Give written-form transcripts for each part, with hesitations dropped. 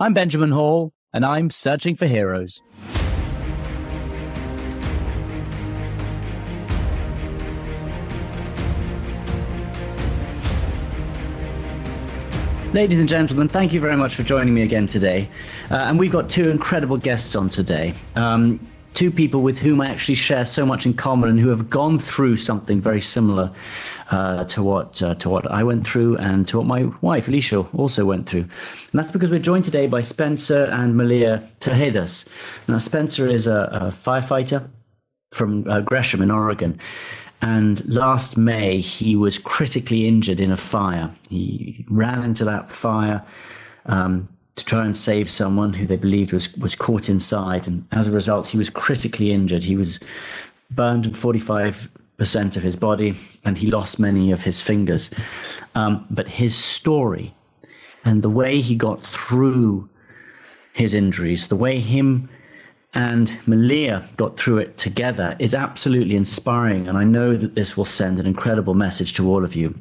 I'm Benjamin Hall, and I'm searching for heroes. Ladies and gentlemen, thank you very much for joining me again today. And we've got two incredible guests on today. Two people with whom I actually share so much in common and who have gone through something very similar to what I went through and to what my wife, Alicia, also went through. And that's because we're joined today by Spencer and Melea Tejedas. Now, Spencer is a firefighter from Gresham in Oregon. And last May, he was critically injured in a fire. He ran into that fire to try and save someone who they believed was caught inside. And as a result, he was critically injured. He was burned in 45% of his body, and he lost many of his fingers. But his story and the way he got through his injuries, the way him and Melea got through it together is absolutely inspiring. And I know that this will send an incredible message to all of you,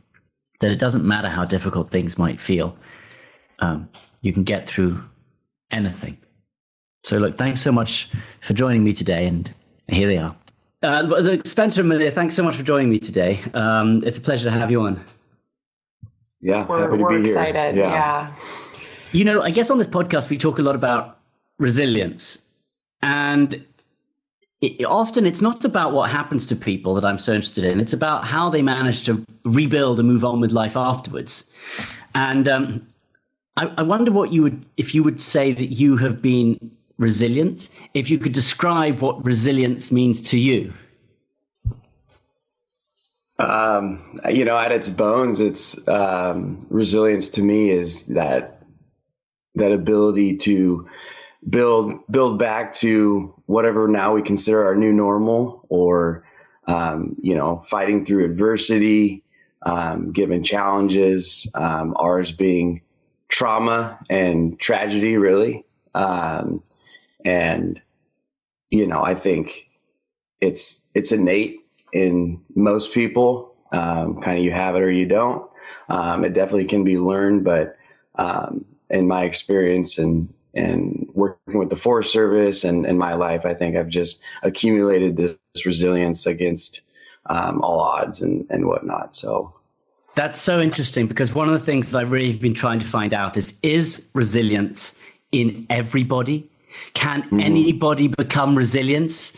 that it doesn't matter how difficult things might feel. You can get through anything. So look, thanks so much for joining me today. And here they are. Spencer and Melea, thanks so much for joining me today. It's a pleasure to have you on. Yeah, happy to be we're here. Excited. Yeah. You know, I guess on this podcast, we talk a lot about resilience. And often it's not about what happens to people that I'm so interested in. It's about how they manage to rebuild and move on with life afterwards. And I wonder if you would say that you have been resilient, if you could describe what resilience means to you. At its bones, it's resilience to me is that ability to build back to whatever now we consider our new normal, or fighting through adversity, given challenges, ours being trauma and tragedy, really. I think it's innate in most people. Kind of you have it or you don't. It definitely can be learned, but in my experience and working with the Forest Service and my life, I think I've just accumulated this resilience against all odds and whatnot. So that's so interesting, because one of the things that I've really been trying to find out is resilience in everybody? Can anybody become resilient,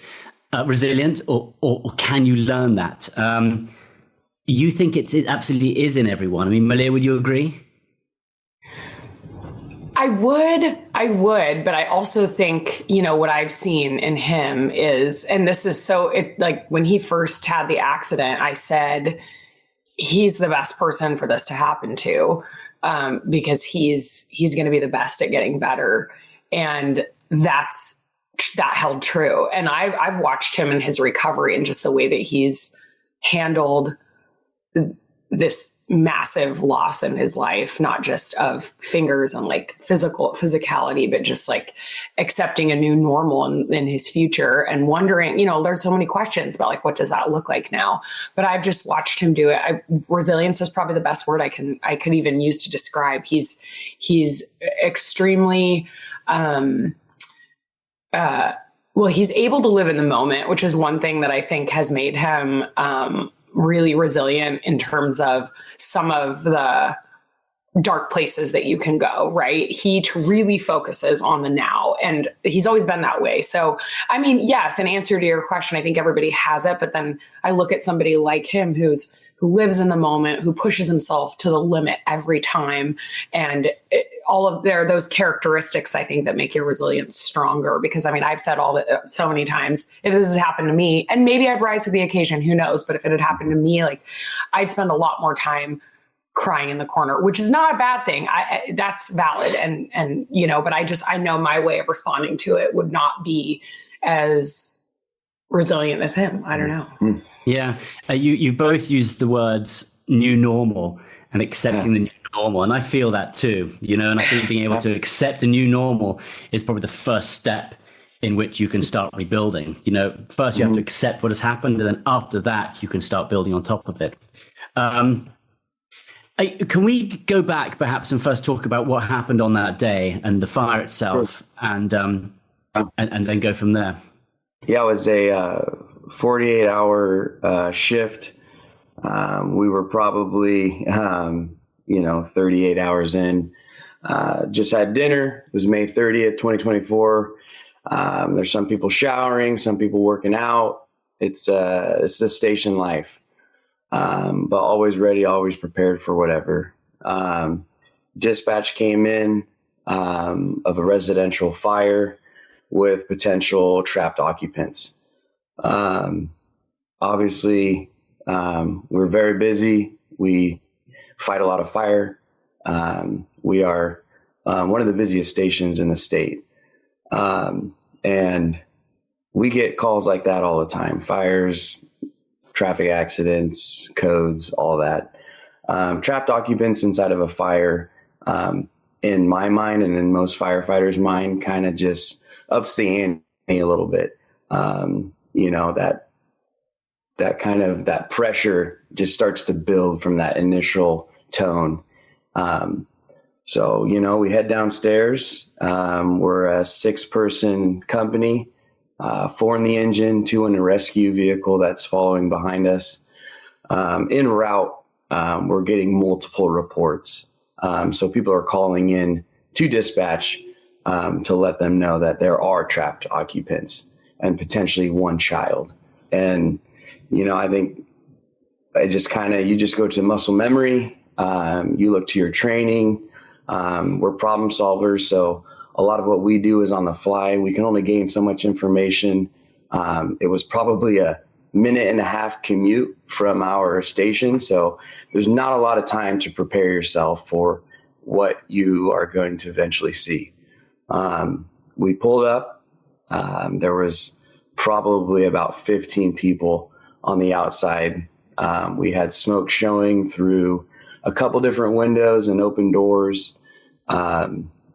or can you learn that? You think it absolutely is in everyone. I mean, Melea, would you agree? I would, but I also think, what I've seen in him is, and this is like when he first had the accident, I said, he's the best person for this to happen to, because he's going to be the best at getting better. And that held true. And I've watched him in his recovery and just the way that he's handled this massive loss in his life, not just of fingers and like physicality, but just like accepting a new normal in his future and wondering, there's so many questions about like, what does that look like now? But I've just watched him do it. Resilience is probably the best word I could even use to describe. He's extremely, he's able to live in the moment, which is one thing that I think has made him, really resilient in terms of some of the dark places that you can go, right? He really focuses on the now, and he's always been that way. So, I mean, yes, in answer to your question, I think everybody has it, but then I look at somebody like him who lives in the moment, who pushes himself to the limit every time. And all of those characteristics, I think, that make your resilience stronger. Because I mean, I've said so many times, if this has happened to me, and maybe I'd rise to the occasion, who knows? But if it had happened to me, like I'd spend a lot more time crying in the corner, which is not a bad thing. That's valid. And but I know my way of responding to it would not be as resilient as him. I don't know. Yeah. You both used the words new normal and accepting the new normal. And I feel that too, and I think being able to accept a new normal is probably the first step in which you can start rebuilding. First you have to accept what has happened, and then after that you can start building on top of it. Can we go back perhaps and first talk about what happened on that day and the fire itself, and then go from there? Yeah, it was a 48-hour shift. We were probably 38 hours in. Just had dinner. It was May 30th, 2024. There's some people showering, some people working out. It's the station life. But always ready, always prepared for whatever. Dispatch came in of a residential fire with potential trapped occupants. Obviously, we're very busy. We fight a lot of fire. We are one of the busiest stations in the state. And we get calls like that all the time. Fires, traffic accidents, codes, all that. Trapped occupants inside of a fire, in my mind and in most firefighters' mind, kind of just ups the ante a little bit. That pressure just starts to build from that initial tone. So, we head downstairs. We're a 6-person company, 4 in the engine, 2 in a rescue vehicle that's following behind us. En route, we're getting multiple reports. So people are calling in to dispatch to let them know that there are trapped occupants and potentially one child. And, I think you just go to muscle memory. You look to your training. We're problem solvers. So a lot of what we do is on the fly. We can only gain so much information. It was probably a 1.5-minute commute from our station. So there's not a lot of time to prepare yourself for what you are going to eventually see. We pulled up. There was probably about 15 people on the outside. We had smoke showing through a couple different windows and open doors.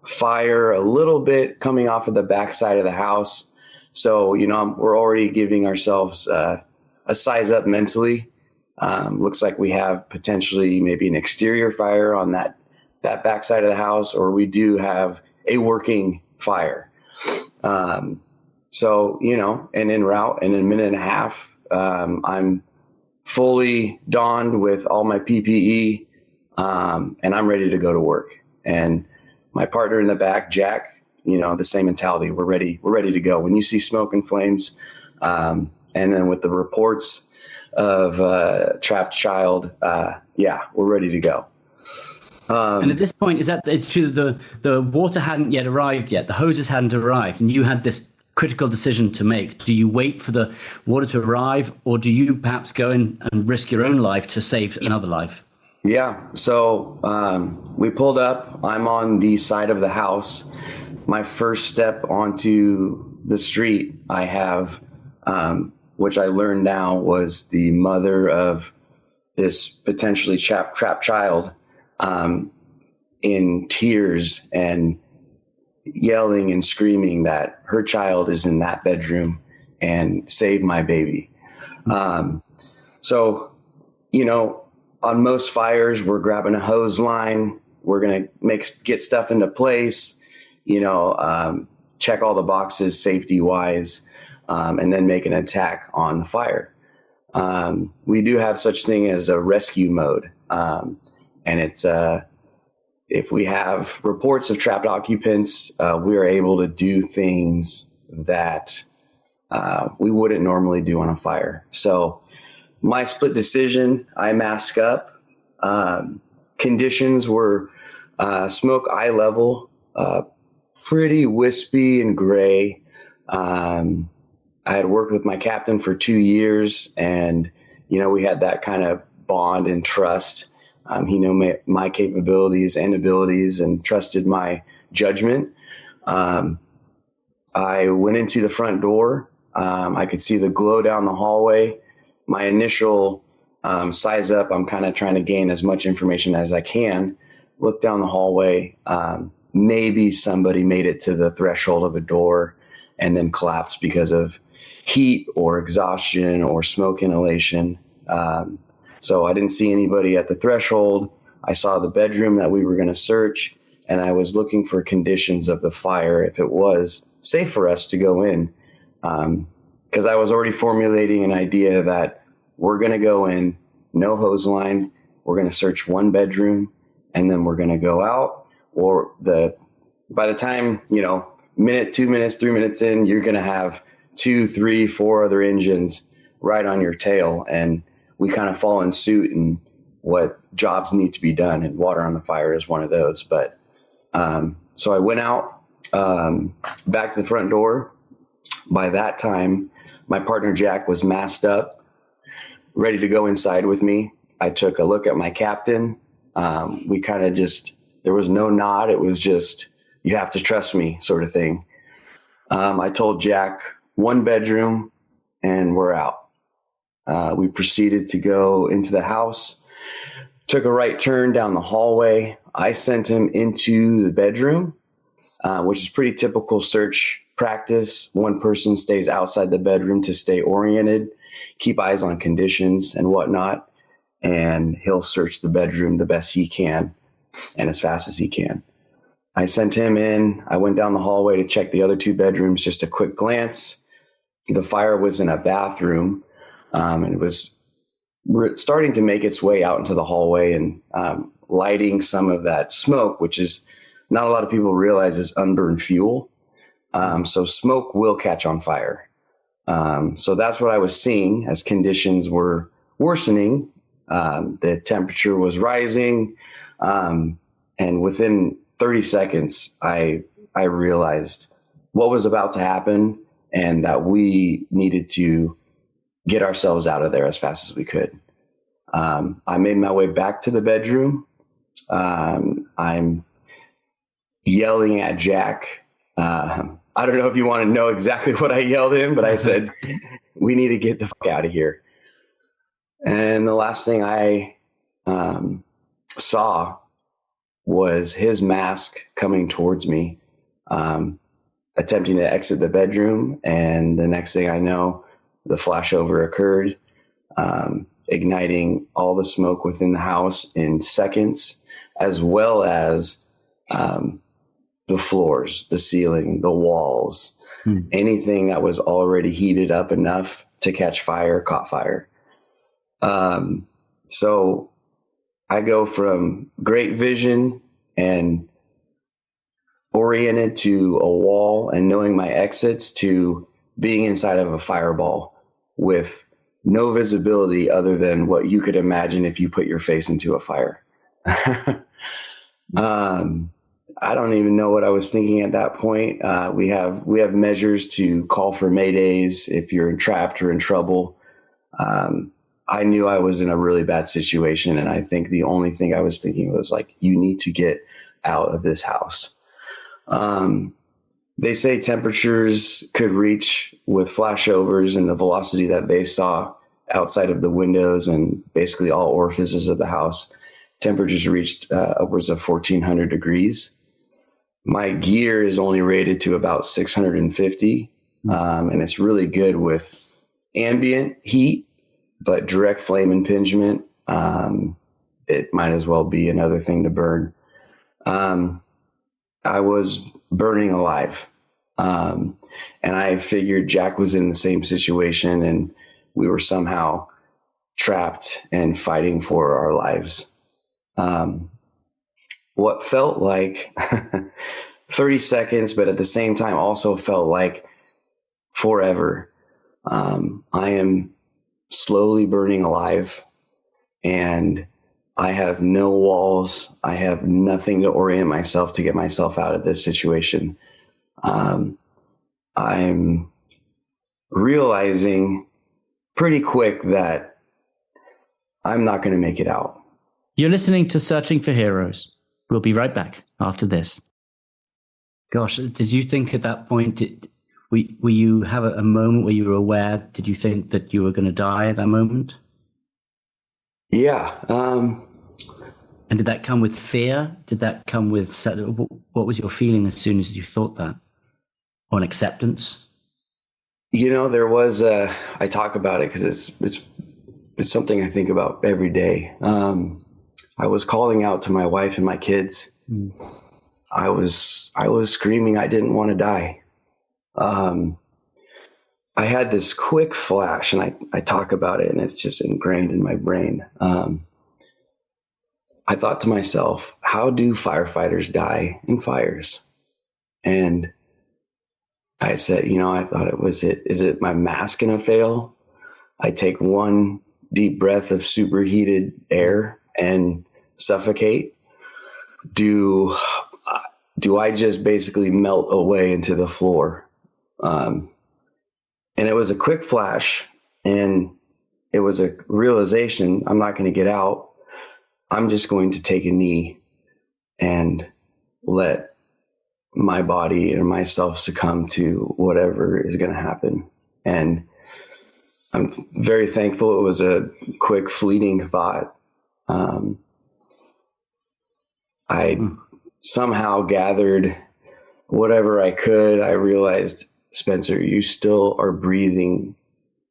Fire a little bit coming off of the backside of the house. So, we're already giving ourselves a size up mentally. Looks like we have potentially maybe an exterior fire on that backside of the house, or we do have a working fire. So, and en route and in 1.5 minutes, I'm fully donned with all my PPE, and I'm ready to go to work. And my partner in the back, Jack, the same mentality. We're ready to go. When you see smoke and flames, and then with the reports of trapped child, we're ready to go. And at this point, it's true that the water hadn't yet arrived yet. The hoses hadn't arrived, and you had this critical decision to make. Do you wait for the water to arrive, or do you perhaps go in and risk your own life to save another life? Yeah. So we pulled up. I'm on the side of the house. My first step onto the street, I have, which I learned now was the mother of this potentially trapped child, in tears and yelling and screaming that her child is in that bedroom and save my baby. So, on most fires, we're grabbing a hose line. We're going to get stuff into place, check all the boxes safety wise, and then make an attack on the fire. We do have such thing as a rescue mode. And it's, if we have reports of trapped occupants, we are able to do things that we wouldn't normally do on a fire. So my split decision, I mask up. Conditions were smoke eye level, pretty wispy and gray. I had worked with my captain for 2 years, and, we had that kind of bond and trust. He knew my capabilities and abilities and trusted my judgment. I went into the front door. I could see the glow down the hallway. My initial size up, I'm kind of trying to gain as much information as I can. Look down the hallway. Maybe somebody made it to the threshold of a door and then collapsed because of heat or exhaustion or smoke inhalation. So I didn't see anybody at the threshold. I saw the bedroom that we were going to search, and I was looking for conditions of the fire if it was safe for us to go in. Because I was already formulating an idea that we're going to go in, no hose line, we're going to search one bedroom, and then we're going to go out. Or by the time, minute, 2 minutes, 3 minutes in, you're going to have 2, 3, 4 other engines right on your tail. And we kind of fall in suit in what jobs need to be done. And water on the fire is one of those. But so I went out back to the front door. By that time, my partner Jack was masked up, ready to go inside with me. I took a look at my captain. We kind of there was no nod. It was just, you have to trust me sort of thing. I told Jack, one bedroom and we're out. We proceeded to go into the house, took a right turn down the hallway. I sent him into the bedroom, which is pretty typical search practice. One person stays outside the bedroom to stay oriented, keep eyes on conditions and whatnot, and he'll search the bedroom the best he can and as fast as he can. I sent him in. I went down the hallway to check the other 2 bedrooms, just a quick glance. The fire was in a bathroom, and it was starting to make its way out into the hallway and lighting some of that smoke, which is not a lot of people realize is unburned fuel. So smoke will catch on fire. So that's what I was seeing as conditions were worsening. The temperature was rising. And within 30 seconds, I realized what was about to happen and that we needed to get ourselves out of there as fast as we could. I made my way back to the bedroom. I'm yelling at Jack. I don't know if you want to know exactly what I yelled at him, but I said, we need to get the fuck out of here. And the last thing I saw was his mask coming towards me, attempting to exit the bedroom. And the next thing I know, the flashover occurred, igniting all the smoke within the house in seconds, as well as the floors, the ceiling, the walls, anything that was already heated up enough to catch fire, caught fire. So I go from great vision and oriented to a wall and knowing my exits to being inside of a fireball with no visibility other than what you could imagine if you put your face into a fire. I don't even know what I was thinking at that point. We have measures to call for maydays if you're trapped or in trouble. I knew I was in a really bad situation, and I think the only thing I was thinking was like, you need to get out of this house. They say temperatures could reach with flashovers and the velocity that they saw outside of the windows and basically all orifices of the house. Temperatures reached upwards of 1,400 degrees. My gear is only rated to about 650, and it's really good with ambient heat, but direct flame impingement, it might as well be another thing to burn. I was burning alive, and I figured Jack was in the same situation, and we were somehow trapped and fighting for our lives. What felt like 30 seconds, but at the same time also felt like forever. I am slowly burning alive, and I have no walls. I have nothing to orient myself to get myself out of this situation. I'm realizing pretty quick that I'm not going to make it out. You're listening to Searching for Heroes. We'll be right back after this. Gosh, did you think at that point, were you have a moment where you were aware? Did you think that you were going to die at that moment? Yeah. And did that come with fear? Did that come with, what was your feeling as soon as you thought that? Or an acceptance? There was I talk about it because it's something I think about every day. I was calling out to my wife and my kids. I was screaming. I didn't want to die. I had this quick flash, and I talk about it, and it's just ingrained in my brain. I thought to myself, how do firefighters die in fires? And I said, I thought is it my mask gonna fail? I take one deep breath of superheated air and suffocate. Do I just basically melt away into the floor? And it was a quick flash, and it was a realization, I'm not going to get out. I'm just going to take a knee and let my body and myself succumb to whatever is going to happen. And I'm very thankful it was a quick, fleeting thought. I somehow gathered whatever I could. I realized, Spencer, you still are breathing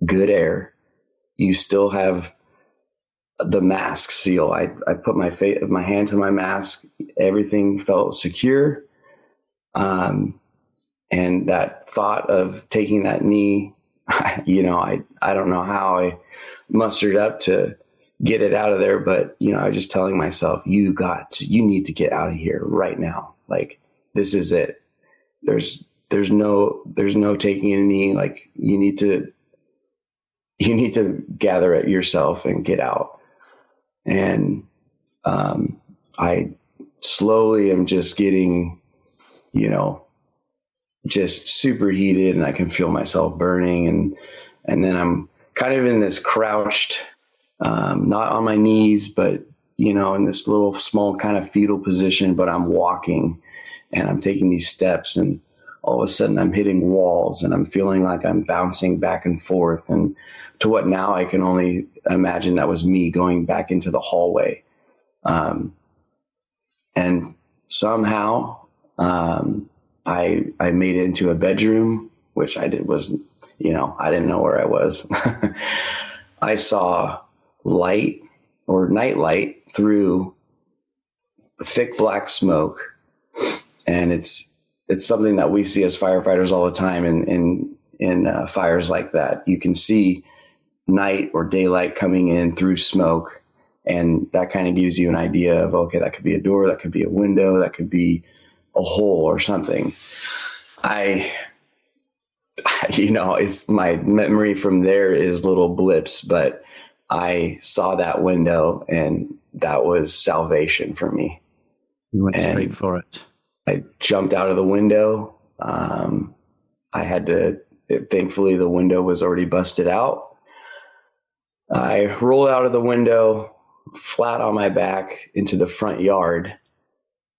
good air. You still have the mask seal. I put my hand to my mask. Everything felt secure. And that thought of taking that knee, I don't know how I mustered up to get it out of there, but I was just telling myself, you need to get out of here right now. Like, this is it. There's no taking a knee. Like, you need to gather it yourself and get out. And I slowly am just getting, just superheated, and I can feel myself burning. And then I'm kind of in this crouched, not on my knees, but, in this little small kind of fetal position, but I'm walking and I'm taking these steps, and all of a sudden I'm hitting walls, and I'm feeling like I'm bouncing back and forth, and to what now I can only imagine that was me going back into the hallway. And somehow, I made it into a bedroom, which I didn't know where I was. I saw light or night light through thick black smoke. And it's something that we see as firefighters all the time in fires like that. You can see night or daylight coming in through smoke. And that kind of gives you an idea of, okay, that could be a door, that could be a window, that could be a hole or something. It's my memory from there is little blips, but I saw that window, and that was salvation for me. You went straight for it. I jumped out of the window. Thankfully the window was already busted out. I rolled out of the window flat on my back into the front yard.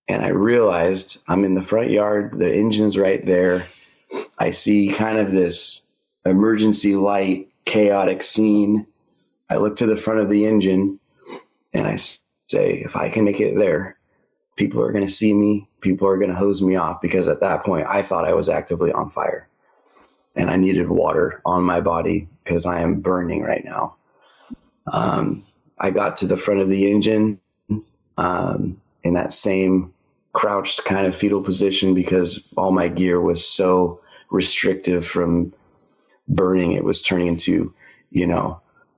And I realized I'm in the front yard. The engine's right there. I see kind of this emergency light, chaotic scene. I look to the front of the engine, and I say, if I can make it there, people are going to see me. People are going to hose me off, because at that point I thought I was actively on fire, and I needed water on my body because I am burning right now. I got to the front of the engine in that same crouched kind of fetal position, because all my gear was so restrictive from burning. It was turning into,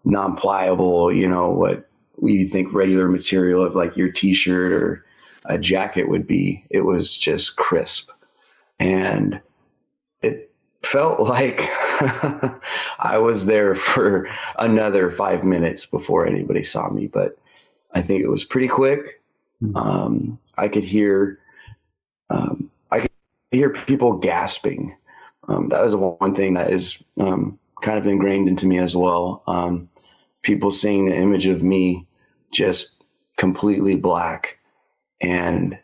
non-pliable, what you think regular material of like your t-shirt or a jacket would be. It was just crisp. And it felt like I was there for another 5 minutes before anybody saw me, but I think it was pretty quick. I could hear people gasping. That was one thing that is kind of ingrained into me as well. People seeing the image of me just completely black, and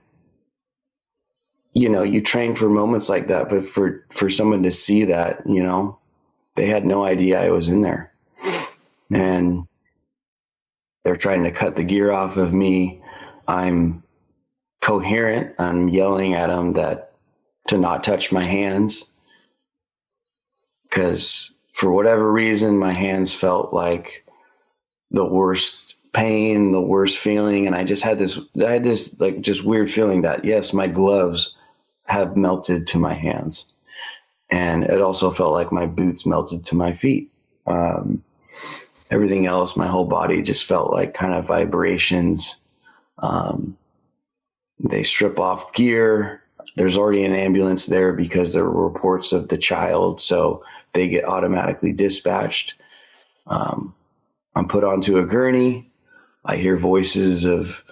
you train for moments like that, but for someone to see that, they had no idea I was in there, and they're trying to cut the gear off of me. I'm coherent. I'm yelling at them to not touch my hands, because for whatever reason, my hands felt like the worst pain, the worst feeling. And I had this like just weird feeling that, yes, my gloves have melted to my hands. And it also felt like my boots melted to my feet. Everything else, my whole body just felt like kind of vibrations. They strip off gear. There's already an ambulance there because there were reports of the child. So they get automatically dispatched. I'm put onto a gurney. I hear voices of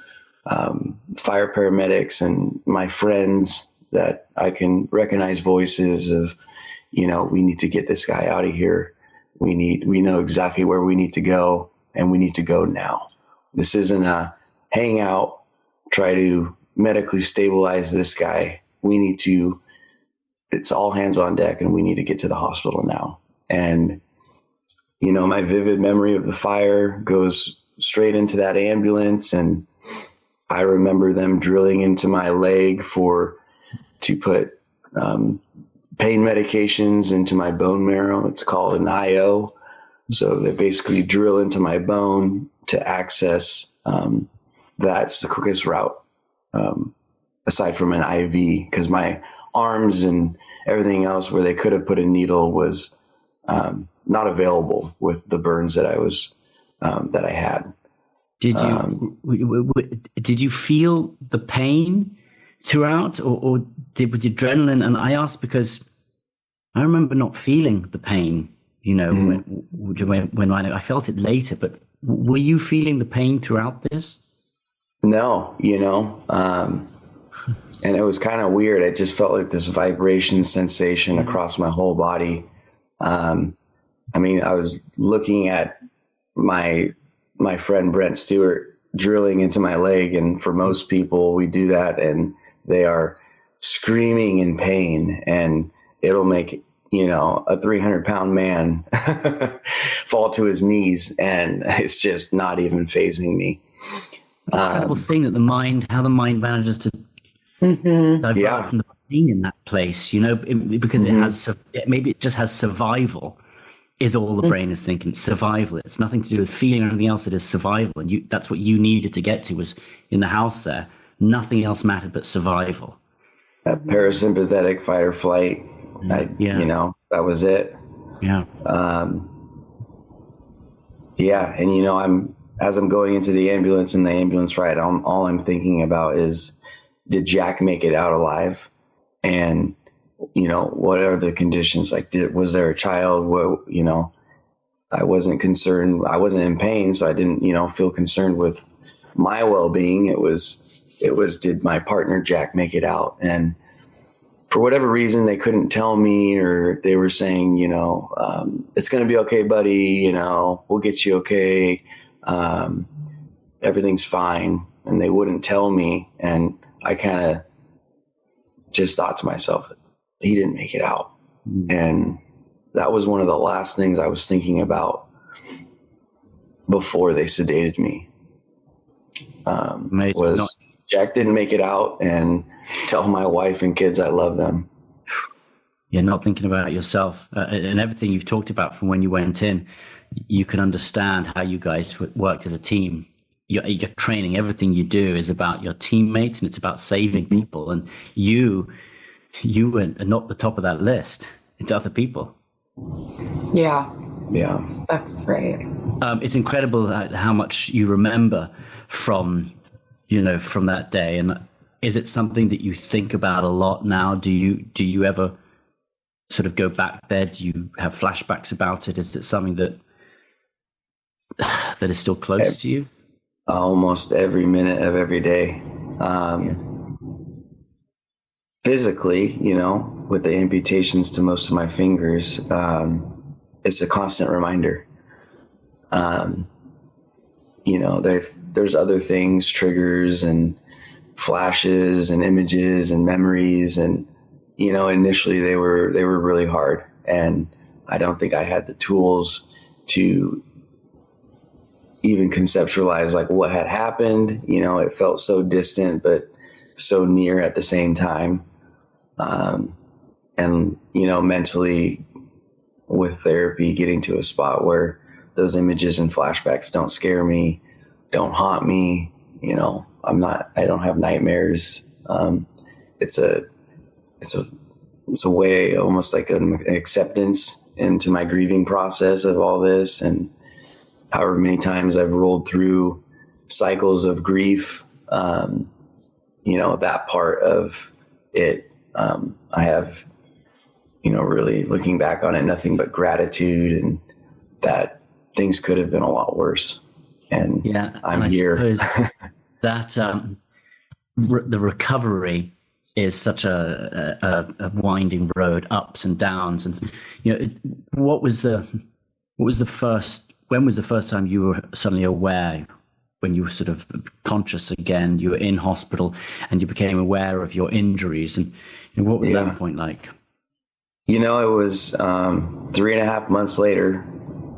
fire paramedics and my friends that I can recognize voices of, we need to get this guy out of here. We know exactly where we need to go, and we need to go now. This isn't a hang out, try to medically stabilize this guy. It's all hands on deck, and we need to get to the hospital now. And, my vivid memory of the fire goes straight into that ambulance. And I remember them drilling into my leg to put pain medications into my bone marrow. It's called an IO. So they basically drill into my bone to access. That's the quickest route, aside from an IV, because my arms and everything else where they could have put a needle was not available with the burns that I had. Did you feel the pain throughout, or was adrenaline? And I asked because I remember not feeling the pain, when I felt it later, but were you feeling the pain throughout this? No, and it was kind of weird. I just felt like this vibration sensation across my whole body. I was looking at my friend Brent Stewart drilling into my leg, and for most people, we do that and they are screaming in pain, and it'll make, a 300-pound man fall to his knees, and it's just not even fazing me. Incredible thing that how the mind manages to divert from the pain in that place, because it just has survival is all the brain is thinking. Survival. It's nothing to do with feeling or anything else. It is survival. And that's what you needed to get to, was in the house there. Nothing else mattered but survival. That parasympathetic fight or flight. That was it. Yeah. And as I'm going into the ambulance and the ambulance ride, all I'm thinking about is, did Jack make it out alive? And, what are the conditions? Like, was there a child? I wasn't concerned. I wasn't in pain, so I didn't, feel concerned with my well-being. It was, did my partner Jack make it out? And for whatever reason, they couldn't tell me, or they were saying, it's going to be okay, buddy. We'll get you okay. Everything's fine. And they wouldn't tell me. And I kind of just thought to myself, he didn't make it out. And that was one of the last things I was thinking about before they sedated me. Jack didn't make it out, and tell my wife and kids I love them. You're not thinking about yourself, and everything you've talked about from when you went in. You can understand how you guys worked as a team. Your training, everything you do is about your teammates, and it's about saving people. And you were not the top of that list. It's other people. Yeah. Yeah. That's right. It's incredible how much you remember from that day. And is it something that you think about a lot now? Do you ever sort of go back there? Do you have flashbacks about it? Is it something that is still close to you? Almost every minute of every day. Physically, with the amputations to most of my fingers, it's a constant reminder. There's other things, triggers and flashes and images and memories. And, initially they were really hard. And I don't think I had the tools to even conceptualize like what had happened. It felt so distant, but so near at the same time. And, mentally with therapy, getting to a spot where those images and flashbacks don't scare me. don't haunt me. You know, I don't have nightmares. It's a way, almost like an acceptance into my grieving process of all this. And however many times I've rolled through cycles of grief, you know, that part of it, I have, you know, really looking back on it, nothing but gratitude, and that things could have been a lot worse. And yeah, I'm and here. That the recovery is such a winding road, ups and downs. And, you know, when was the first time you were suddenly aware, when you were sort of conscious again, you were in hospital and you became aware of your injuries? And what was that point like? You know, it was 3.5 months later.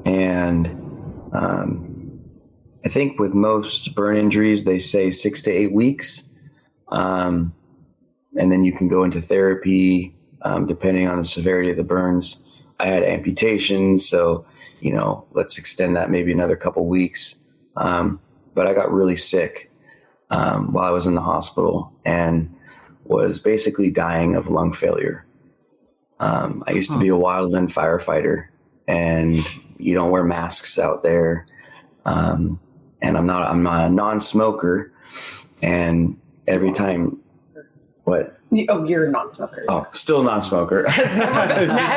And I think with most burn injuries, they say 6 to 8 weeks. And then you can go into therapy, depending on the severity of the burns. I had amputations, so, you know, let's extend that maybe another couple weeks. But I got really sick while I was in the hospital and was basically dying of lung failure. I used to be a wildland firefighter, and you don't wear masks out there. And I'm not a non-smoker. And every time, what? Oh, you're a non-smoker. Oh, still a non-smoker. Has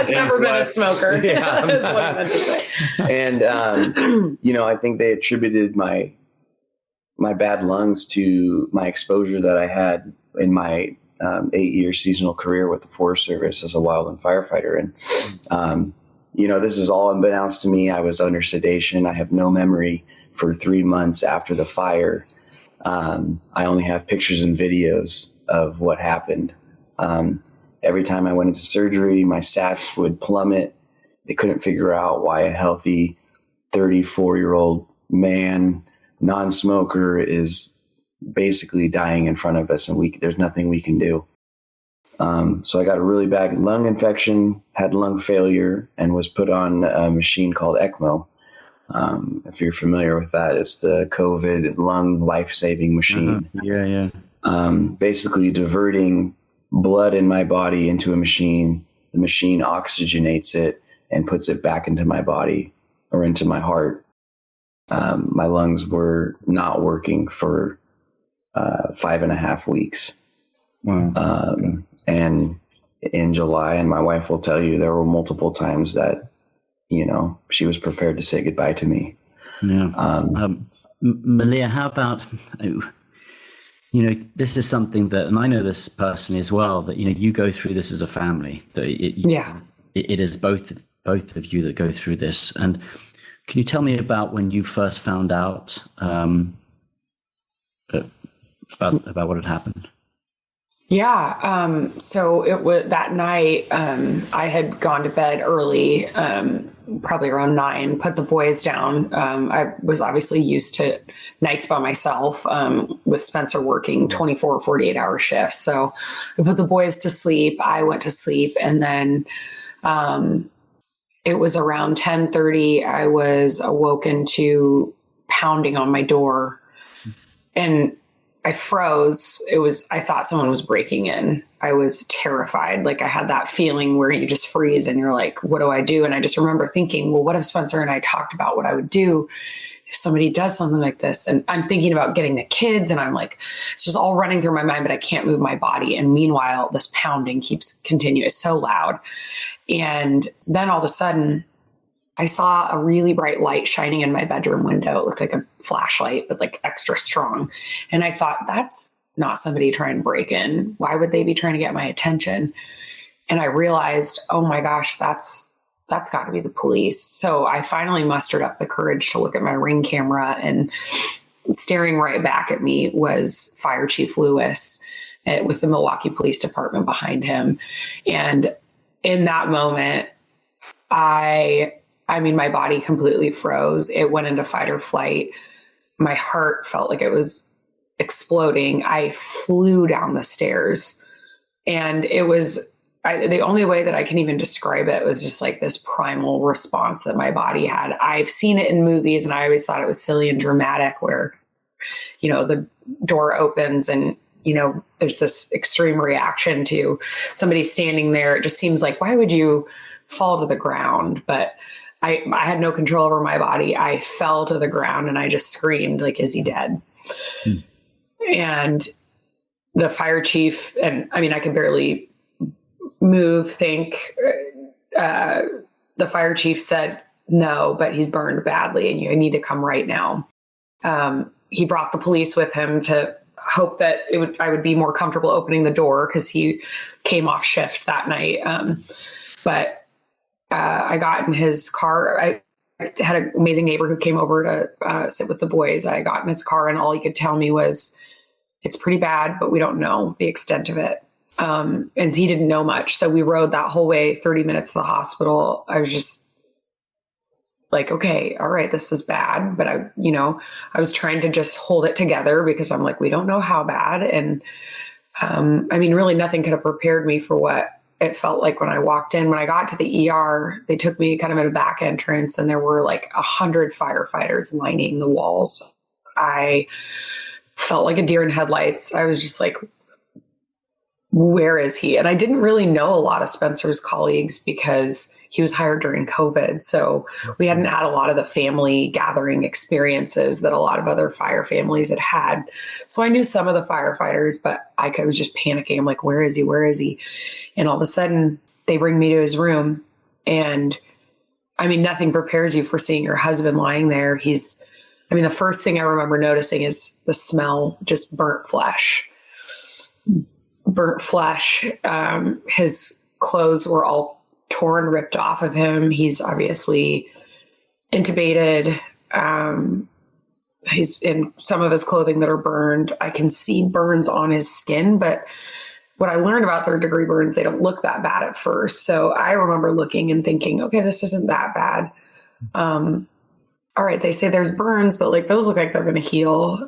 never been a smoker. Yeah. Is what I meant to say. And, you know, I think they attributed my bad lungs to my exposure that I had in my 8-year seasonal career with the Forest Service as a wildland firefighter. And, you know, this is all unbeknownst to me. I was under sedation. I have no memory for 3 months after the fire. I only have pictures and videos of what happened. Every time I went into surgery, my sats would plummet. They couldn't figure out why a healthy 34-year-old man, non-smoker, is basically dying in front of us, and there's nothing we can do. So I got a really bad lung infection, had lung failure, and was put on a machine called ECMO. If you're familiar with that, it's the COVID lung life-saving machine. Yeah. Basically diverting blood in my body into a machine. The machine oxygenates it and puts it back into my body or into my heart. My lungs were not working for 5.5 weeks. Wow. And in July, and my wife will tell you, there were multiple times that, you know, she was prepared to say goodbye to me. Yeah. Melea, how about, you know, this is something that, and I know this personally as well, that, you know, you go through this as a family. That it is both of you that go through this. And can you tell me about when you first found out about what had happened? Yeah. So it was that night, I had gone to bed early, probably around 9, put the boys down. I was obviously used to nights by myself, with Spencer working 24, 48-hour shifts. So I put the boys to sleep. I went to sleep, and then, it was around 10:30. I was awoken to pounding on my door, and I froze. I thought someone was breaking in. I was terrified. Like, I had that feeling where you just freeze and you're like, what do I do? And I just remember thinking, well, what if Spencer and I talked about what I would do if somebody does something like this? And I'm thinking about getting the kids, and I'm like, it's just all running through my mind, but I can't move my body. And meanwhile, this pounding keeps continuing. It's so loud. And then all of a sudden, I saw a really bright light shining in my bedroom window. It looked like a flashlight, but like extra strong. And I thought, that's not somebody trying to break in. Why would they be trying to get my attention? And I realized, oh my gosh, that's got to be the police. So I finally mustered up the courage to look at my Ring camera, and staring right back at me was Fire Chief Lewis, with the Milwaukee Police Department behind him. And in that moment, I mean, my body completely froze. It went into fight or flight. My heart felt like it was exploding. I flew down the stairs, and it was the only way that I can even describe it was just like this primal response that my body had. I've seen it in movies, and I always thought it was silly and dramatic, where the door opens and, there's this extreme reaction to somebody standing there. It just seems like, why would you fall to the ground? But I had no control over my body. I fell to the ground and I just screamed, like, is he dead? And the fire chief, and I mean, I could barely move, think. The fire chief said, no, but he's burned badly and you need to come right now. He brought the police with him to hope that I would be more comfortable opening the door because he came off shift that night. But I got in his car. I had an amazing neighbor who came over to sit with the boys. I got in his car and all he could tell me was, it's pretty bad, but we don't know the extent of it. And he didn't know much. So we rode that whole way, 30 minutes to the hospital. I was just like, okay, all right, this is bad. But I was trying to just hold it together because I'm like, we don't know how bad. And I mean, really nothing could have prepared me for what it felt like when I walked in. When I got to the ER, they took me kind of at a back entrance and there were like 100 firefighters lining the walls. I felt like a deer in headlights. I was just like, where is he? And I didn't really know a lot of Spencer's colleagues because he was hired during COVID. So we hadn't had a lot of the family gathering experiences that a lot of other fire families had had. So I knew some of the firefighters, but I was just panicking. I'm like, where is he? Where is he? And all of a sudden they bring me to his room. And I mean, nothing prepares you for seeing your husband lying there. The first thing I remember noticing is the smell, just burnt flesh. His clothes were all torn, ripped off of him. He's obviously intubated. He's in some of his clothing that are burned. I can see burns on his skin, but what I learned about third-degree burns, they don't look that bad at first. So I remember looking and thinking, okay, this isn't that bad. All right, they say there's burns, but like those look like they're going to heal.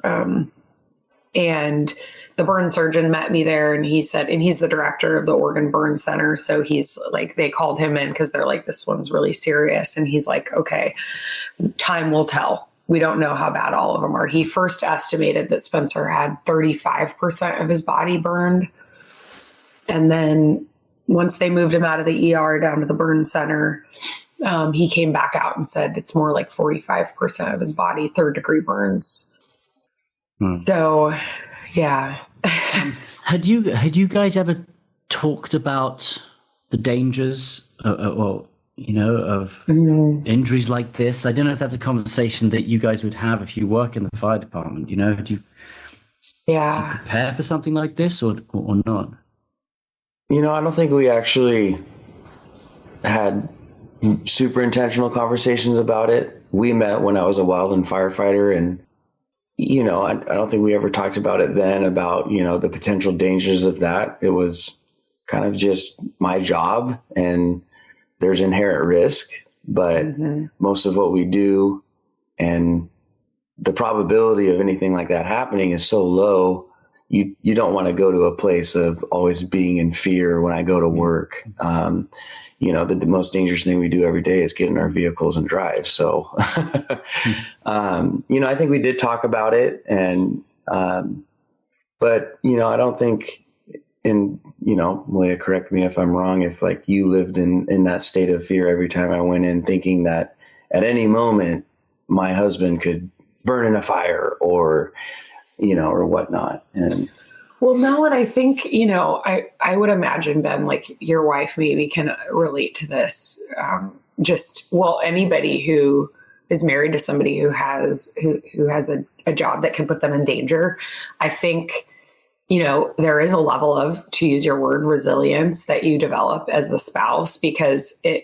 And the burn surgeon met me there and he said, and he's the director of the Oregon Burn Center. So he's like, they called him in because they're like, this one's really serious. And he's like, okay, time will tell. We don't know how bad all of them are. He first estimated that Spencer had 35% of his body burned. And then once they moved him out of the ER down to the burn center, he came back out and said it's more like 45% of his body, third-degree burns. So, yeah. Had you guys ever talked about the dangers, of injuries like this? I don't know if that's a conversation that you guys would have if you work in the fire department. Do you prepare for something like this or not? I don't think we actually had super intentional conversations about it. We met when I was a wildland firefighter, and I don't think we ever talked about it then about, the potential dangers of that. It was kind of just my job and there's inherent risk, but most of what we do and the probability of anything like that happening is so low. You don't want to go to a place of always being in fear when I go to work. The most dangerous thing we do every day is get in our vehicles and drive. So, I think we did talk about it but I don't think Melea, correct me if I'm wrong, if like you lived in that state of fear every time I went in thinking that at any moment my husband could burn in a fire or whatnot. And well, no, and I think, I would imagine, Ben, like your wife maybe can relate to this. Anybody who is married to somebody who has a job that can put them in danger. I think, there is a level of, to use your word, resilience that you develop as the spouse, because you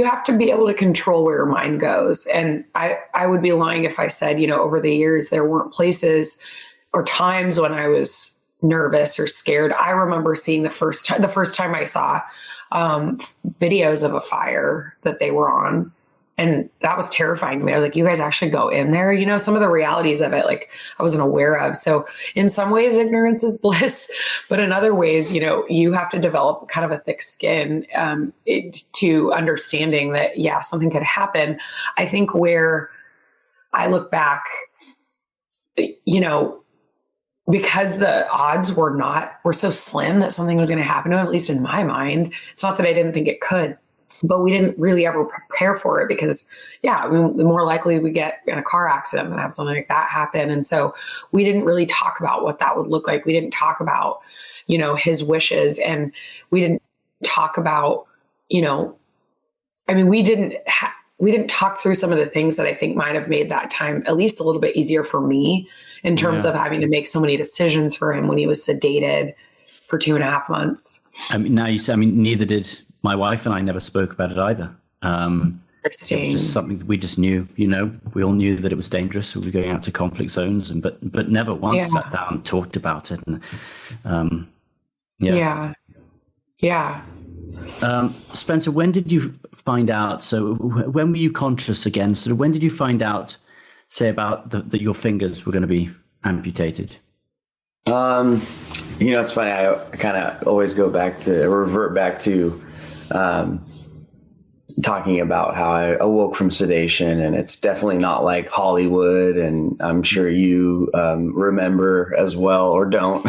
have to be able to control where your mind goes. And I would be lying if I said, over the years, there weren't places or times when I was nervous or scared. I remember seeing the first time I saw videos of a fire that they were on. And that was terrifying to me. I was like, you guys actually go in there? Some of the realities of it, like I wasn't aware of. So in some ways, ignorance is bliss. But in other ways, you have to develop kind of a thick skin to understanding that, something could happen. I think where I look back, you know, because the odds were so slim that something was going to happen to him, at least in my mind. It's not that I didn't think it could, but we didn't really ever prepare for it because, the more likely we get in a car accident than have something like that happen. And so we didn't really talk about what that would look like. We didn't talk about, you know, his wishes, and we didn't talk about, you know, I mean, we didn't talk through some of the things that I think might have made that time at least a little bit easier for me in terms of having to make so many decisions for him when he was sedated for 2.5 months. I mean, now neither did my wife, and I never spoke about it either. It was just something that we just knew, you know, we all knew that it was dangerous. We were going out to conflict zones, but never once sat down and talked about it. And Spencer, when did you find out? So when were you conscious again? So when did you find out, say, about that your fingers were going to be amputated? You know, it's funny. I kind of always revert back to talking about how I awoke from sedation, and it's definitely not like Hollywood. And I'm sure you remember as well, or don't.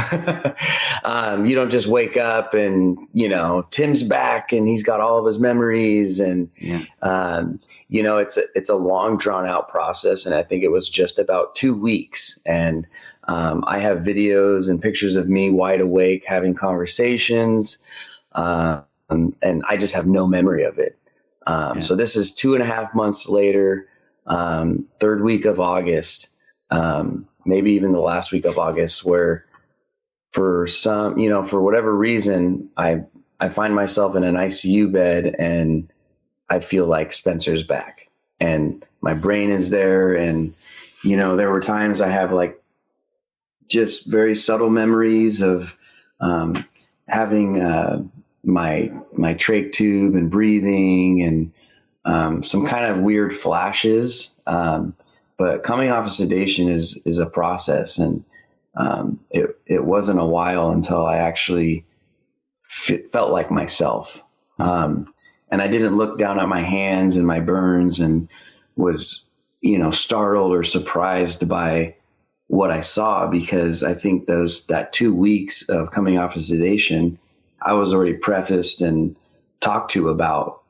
You don't just wake up and, you know, Tim's back and he's got all of his memories, and you know, it's a long drawn out process. And I think it was just about 2 weeks. And I have videos and pictures of me wide awake having conversations, and I just have no memory of it. So this is 2.5 months later, third week of August, maybe even the last week of August, where for whatever reason, I find myself in an ICU bed, and I feel like Spencer's back and my brain is there. And, you know, there were times I have like just very subtle memories of having my trach tube and breathing, and some kind of weird flashes. But coming off of sedation is a process, and it wasn't a while until I actually felt like myself. And I didn't look down at my hands and my burns and was, you know, startled or surprised by what I saw, because I think that 2 weeks of coming off of sedation, I was already prefaced and talked to about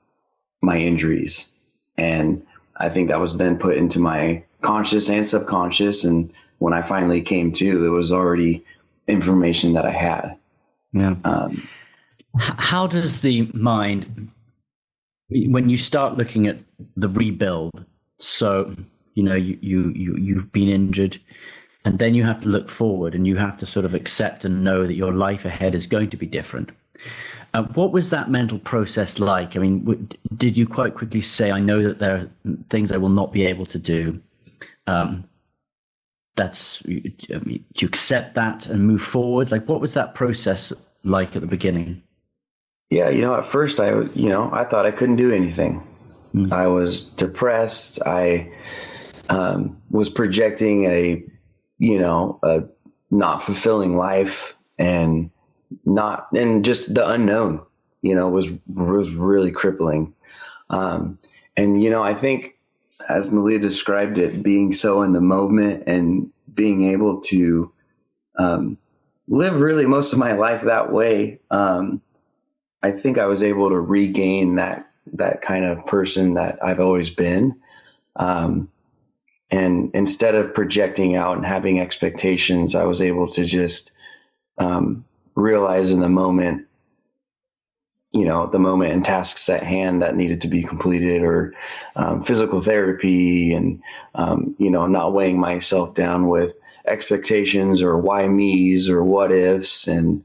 my injuries. And I think that was then put into my conscious and subconscious. And when I finally came to, it was already information that I had. Yeah. How does the mind, when you start looking at the rebuild, so, you know, you've been injured, and then you have to look forward, and you have to sort of accept and know that your life ahead is going to be different. What was that mental process like? I mean, did you quite quickly say, I know that there are things I will not be able to do? Do you accept that and move forward? Like, what was that process like at the beginning? Yeah, you know, at first I thought I couldn't do anything. I was depressed. I was projecting a not fulfilling life, and just the unknown, you know, was really crippling. And, you know, I think as Melea described it, being so in the moment and being able to live really most of my life that way, I think I was able to regain that kind of person that I've always been. And instead of projecting out and having expectations, I was able to just realize in the moment, you know, the moment and tasks at hand that needed to be completed, or physical therapy, and, you know, not weighing myself down with expectations or why me's or what ifs. And,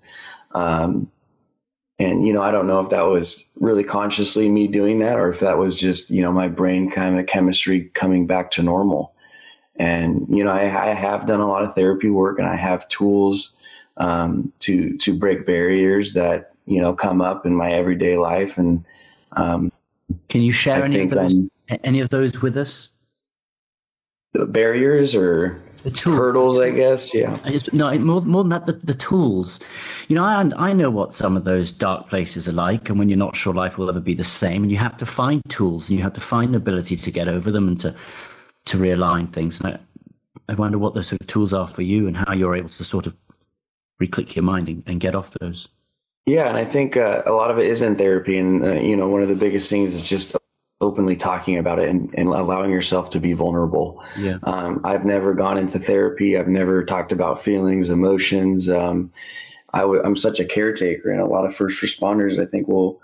you know, I don't know if that was really consciously me doing that, or if that was just, you know, my brain kind of chemistry coming back to normal. And, you know, I have done a lot of therapy work, and I have tools to break barriers that, you know, come up in my everyday life. And can you share any of those with us? The barriers or the hurdles, I guess. Yeah. More than that, the tools. You know, I know what some of those dark places are like, and when you're not sure life will ever be the same, and you have to find tools, and you have to find the ability to get over them, and to to realign things. And I wonder what those sort of tools are for you and how you're able to sort of reclick your mind and get off those. Yeah, and I think a lot of it is in therapy, and one of the biggest things is just openly talking about it and allowing yourself to be vulnerable. Yeah. I've never gone into therapy. I've never talked about feelings, emotions. I'm such a caretaker, and a lot of first responders, I think, will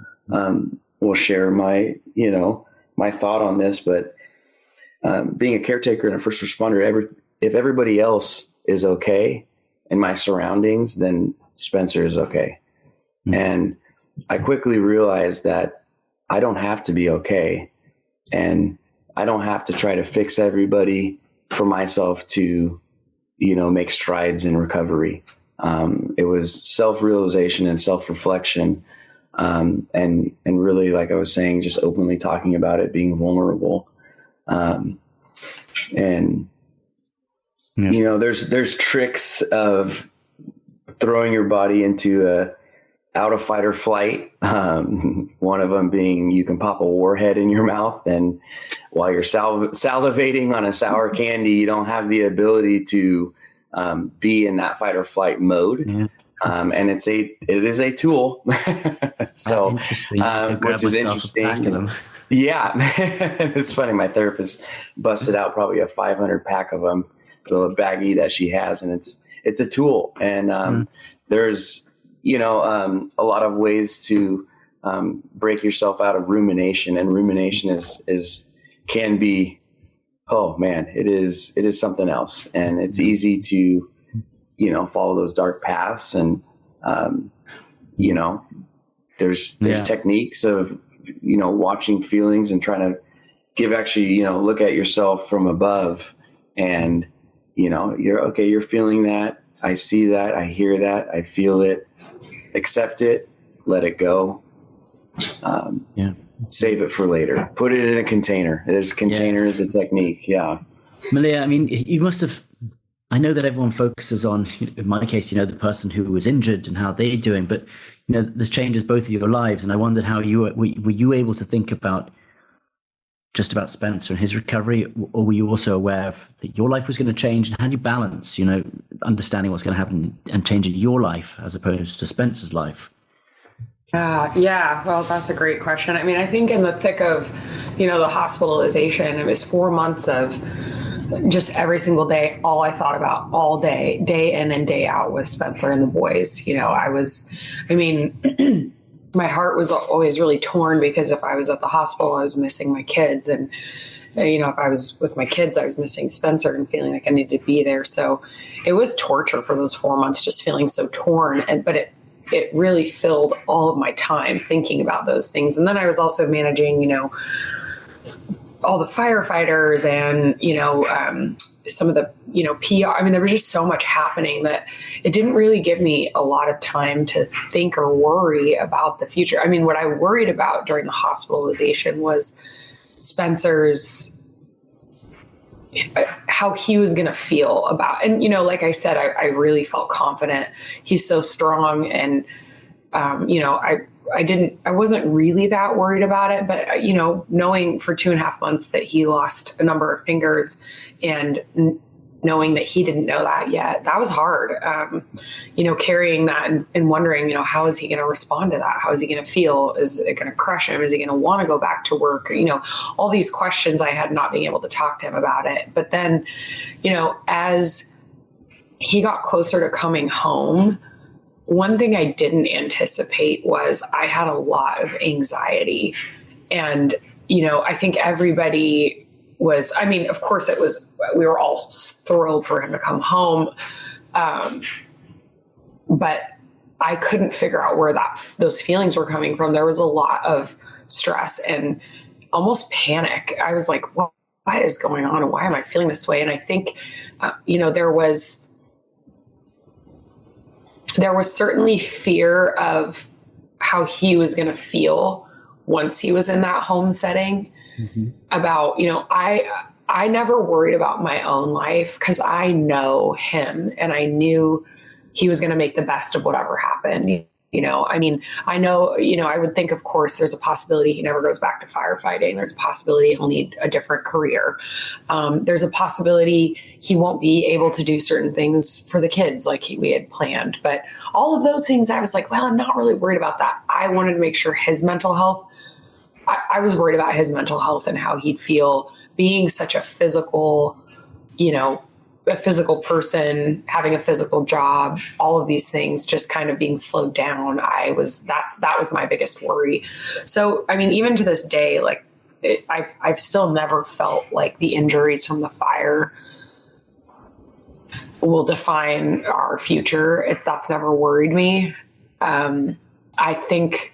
share my thought on this. But being a caretaker and a first responder, if everybody else is okay in my surroundings, then Spencer is okay. Mm-hmm. And I quickly realized that I don't have to be okay, and I don't have to try to fix everybody for myself to, make strides in recovery. It was self-realization and self-reflection, and really, like I was saying, just openly talking about it, being vulnerable. There's tricks of throwing your body into out of fight or flight. One of them being you can pop a warhead in your mouth, and while you're salivating on a sour candy, you don't have the ability to be in that fight or flight mode. Yeah. And it is a tool. So, which is interesting. Yeah. It's funny. My therapist busted out probably a 500 pack of them, the baggie that she has. And it's a tool. And there's, a lot of ways to break yourself out of rumination. And rumination can be, oh man, it is something else. And it's easy to, follow those dark paths. And, there's techniques of, watching feelings and trying to look at yourself from above, and, you're okay. You're feeling that. I see that. I hear that. I feel it. Accept it. Let it go. Save it for later. Put it in a container. There's container is a technique. Yeah. Melea, I mean, you must have, I know that everyone focuses on, in my case, the person who was injured and how they're doing, but, this changes both of your lives. And I wondered how were you able to think about just about Spencer and his recovery, or were you also aware that your life was going to change, and how do you balance, understanding what's going to happen and changing your life as opposed to Spencer's life? Well, that's a great question. I mean, I think in the thick of, the hospitalization, it was 4 months of just every single day, all I thought about all day in and day out was Spencer and the boys. My heart was always really torn, because if I was at the hospital, I was missing my kids. And, if I was with my kids, I was missing Spencer and feeling like I needed to be there. So it was torture for those 4 months, just feeling so torn. But it really filled all of my time thinking about those things. And then I was also managing, all the firefighters and, some of the, PR. I mean, there was just so much happening that it didn't really give me a lot of time to think or worry about the future. I mean, what I worried about during the hospitalization was Spencer's, how he was going to feel about, and, like I said, I really felt confident. He's so strong. And, I wasn't really that worried about it, but, knowing for 2.5 months that he lost a number of fingers, and knowing that he didn't know that yet, that was hard. Carrying that and wondering, how is he going to respond to that? How is he going to feel? Is it going to crush him? Is he going to want to go back to work? All these questions I had, not being able to talk to him about it. But then, as he got closer to coming home, one thing I didn't anticipate was I had a lot of anxiety. And, I think everybody was, of course we were all thrilled for him to come home. But I couldn't figure out where those feelings were coming from. There was a lot of stress and almost panic. I was like, what is going on? And why am I feeling this way? And I think, there was certainly fear of how he was going to feel once he was in that home setting. Mm-hmm. About, I never worried about my own life, because I know him and I knew he was going to make the best of whatever happened. I mean, I know, I would think, of course, there's a possibility he never goes back to firefighting. There's a possibility he'll need a different career. There's a possibility he won't be able to do certain things for the kids like we had planned. But all of those things, I was like, well, I'm not really worried about that. I wanted to make sure his mental health, I was worried about his mental health and how he'd feel being such a physical person, having a physical job, all of these things just kind of being slowed down. That was my biggest worry. So, I mean, even to this day, like I've still never felt like the injuries from the fire will define our future. That's never worried me. I think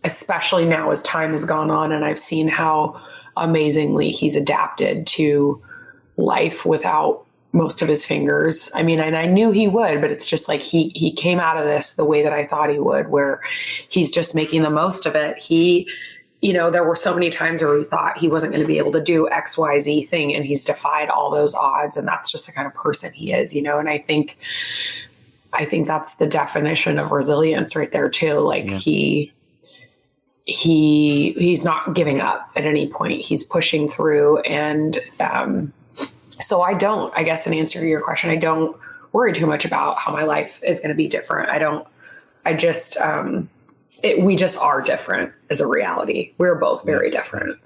especially now as time has gone on and I've seen how amazingly he's adapted to life without most of his fingers. I mean, and I knew he would, but it's just like he came out of this the way that I thought he would, where he's just making the most of it. There were so many times where we thought he wasn't going to be able to do XYZ thing, and he's defied all those odds. And that's just the kind of person he is, and I think that's the definition of resilience right there too. Like he's not giving up at any point. He's pushing through. And, so I guess in answer to your question, I don't worry too much about how my life is going to be different. We just are different as a reality. We're both very different.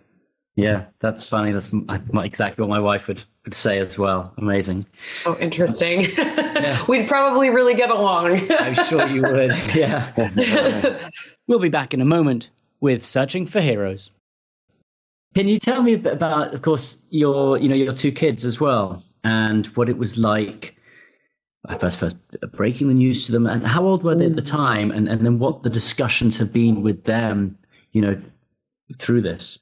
Yeah, that's funny. That's exactly what my wife would say as well. Amazing. Oh, interesting. Yeah. We'd probably really get along. I'm sure you would. Yeah. We'll be back in a moment with Searching for Heroes. Can you tell me a bit about, of course, your two kids as well, and what it was like first breaking the news to them, and how old were they at the time, and then what the discussions have been with them, through this?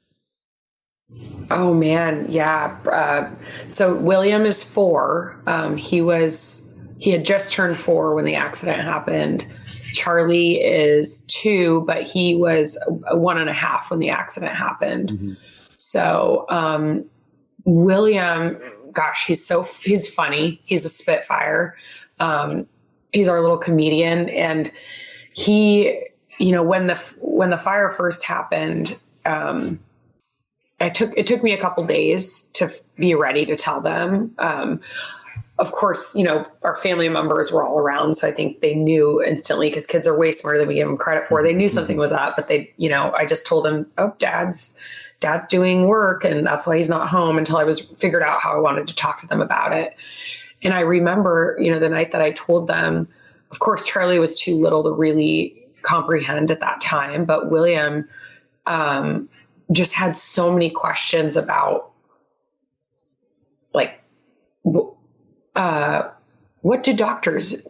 Oh man, yeah. So William is 4. He had just turned 4 when the accident happened. Charlie is 2, but he was 1.5 when the accident happened. Mm-hmm. So, William, gosh, he's funny. He's a spitfire. He's our little comedian. And he, when the fire first happened, it took me a couple days to be ready to tell them. Of course, our family members were all around. So I think they knew instantly, because kids are way smarter than we give them credit for. They knew something was up, but I just told them, oh, dad's doing work, and that's why he's not home, until I was figured out how I wanted to talk to them about it. And I remember, the night that I told them, of course, Charlie was too little to really comprehend at that time, but William, just had so many questions about like, what do doctors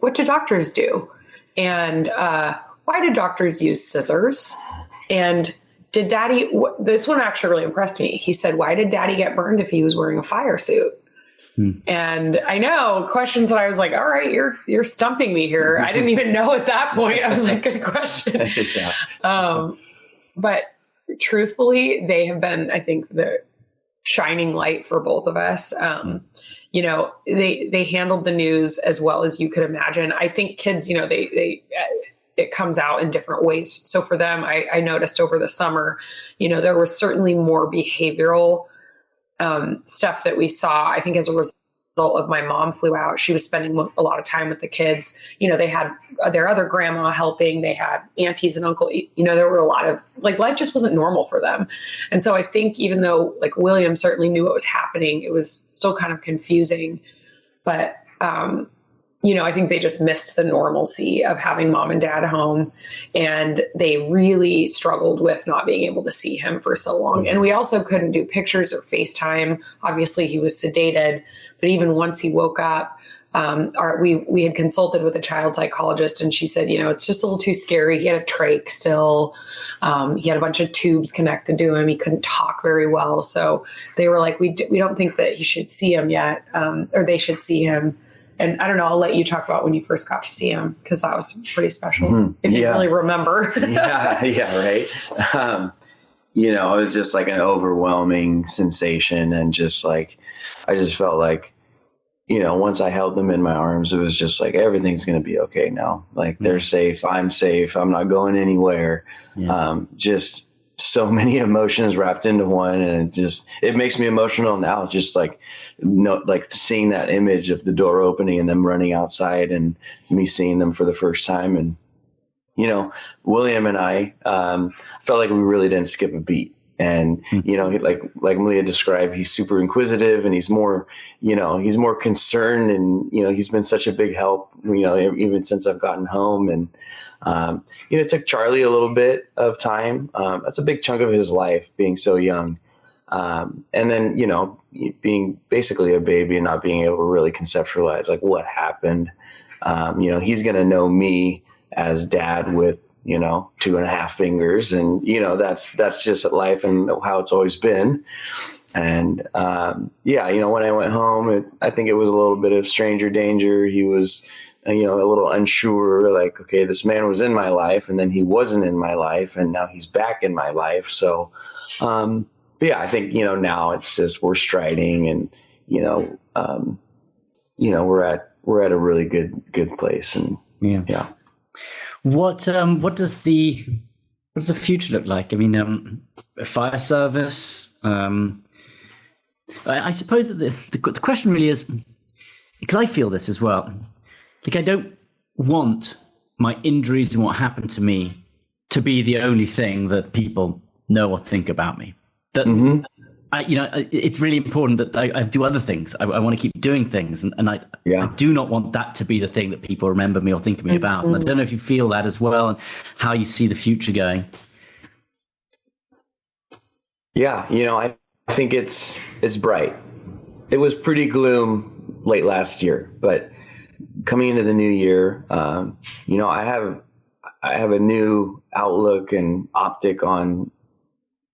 do? And, why do doctors use scissors? And did daddy, this one actually really impressed me. He said, why did daddy get burned if he was wearing a fire suit? And I know questions that I was like, all right, you're stumping me here. I didn't even know at that point. I was like, good question. Yeah. But truthfully, they have been, I think, the shining light for both of us. They handled the news as well as you could imagine. I think kids, it comes out in different ways. So for them, I noticed over the summer, there was certainly more behavioral stuff that we saw. I think as a result of my mom flew out, she was spending a lot of time with the kids. They had their other grandma helping. They had aunties and uncle. There were a lot of life just wasn't normal for them. And so I think even though William certainly knew what was happening, it was still kind of confusing. But I think they just missed the normalcy of having mom and dad home, and they really struggled with not being able to see him for so long. And we also couldn't do pictures or FaceTime. Obviously he was sedated, but even once he woke up, we had consulted with a child psychologist, and she said, it's just a little too scary. He had a trach still. He had a bunch of tubes connected to him. He couldn't talk very well. So they were like, we don't think that he should see him yet, or they should see him. And I don't know, I'll let you talk about when you first got to see him, because that was pretty special, if you really remember. Yeah, right. It was just like an overwhelming sensation, and just I just felt like once I held them in my arms, it was just like, everything's going to be okay now. Like they're safe. I'm safe. I'm not going anywhere. Yeah. Just so many emotions wrapped into one. And it makes me emotional now. Just like, like seeing that image of the door opening and them running outside and me seeing them for the first time. And, William and I, felt like we really didn't skip a beat. And, like Melea described, he's super inquisitive and he's more concerned, and, he's been such a big help, even since I've gotten home. And, it took Charlie a little bit of time. That's a big chunk of his life, being so young. And then, being basically a baby and not being able to really conceptualize like what happened. He's going to know me as dad with, 2.5 fingers. And, that's just life and how it's always been. And, when I went home, I think it was a little bit of stranger danger. He was, a little unsure, like, okay, this man was in my life and then he wasn't in my life and now he's back in my life. So, I think, now it's just, we're striding and, we're at a really good place. And yeah. What does the future look like? I mean, fire service. I suppose that the question really is, because I feel this as well. Like, I don't want my injuries and what happened to me to be the only thing that people know or think about me. That it's really important that I do other things. I want to keep doing things, and I do not want that to be the thing that people remember me or think of me about. And I don't know if you feel that as well, and how you see the future going. Yeah, I think it's bright. It was pretty gloom late last year, but coming into the new year, I have a new outlook and optic on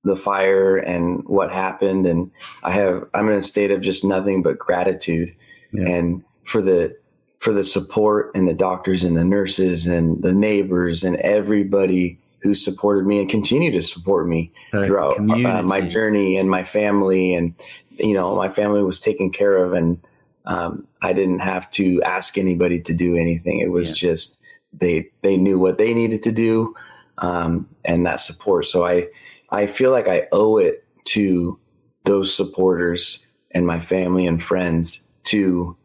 the fire and what happened. And I'm in a state of just nothing but gratitude. Yeah. And for the support and the doctors and the nurses and the neighbors and everybody who supported me and continue to support me throughout my journey, and my family. And, my family was taken care of, and I didn't have to ask anybody to do anything. It was just, they knew what they needed to do, and that support. So I feel like I owe it to those supporters and my family and friends to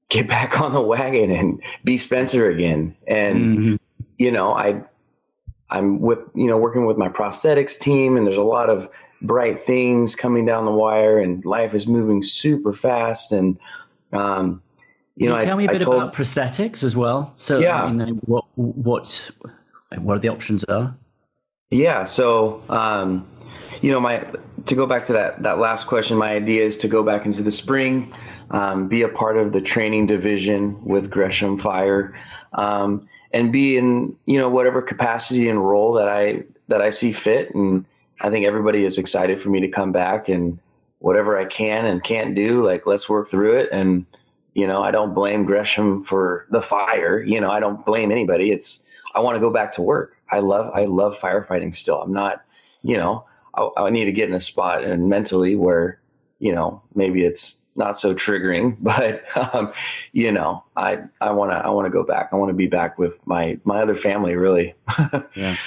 get back on the wagon and be Spencer again. And, I'm working with my prosthetics team, and there's a lot of bright things coming down the wire, and life is moving super fast. And, Can you tell me a bit about prosthetics as well? So, what the options are? Yeah. So, to go back to that last question, my idea is to go back into the spring, be a part of the training division with Gresham Fire, and be in, whatever capacity and role that I see fit. And I think everybody is excited for me to come back, and whatever I can and can't do, like, let's work through it. And, I don't blame Gresham for the fire. I don't blame anybody. I want to go back to work. I love firefighting still. I'm not, I need to get in a spot and mentally where, maybe it's not so triggering, but, I want to go back. I want to be back with my other family, really. Yeah.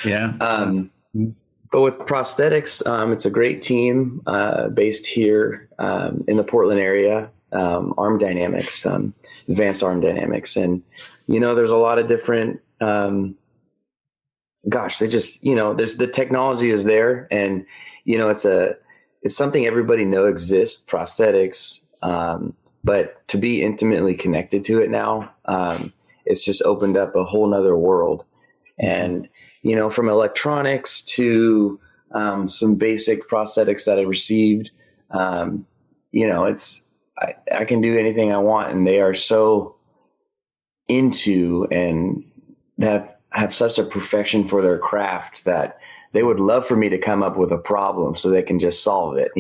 But with prosthetics, it's a great team, based here, in the Portland area, Arm Dynamics, Advanced Arm Dynamics. And, there's a lot of different, they just, there's the technology is there, and, it's something everybody know exists, prosthetics. But to be intimately connected to it now, it's just opened up a whole nother world. And, from electronics to, some basic prosthetics that I received, I can do anything I want, and they are so into and have such a perfection for their craft that they would love for me to come up with a problem so they can just solve it.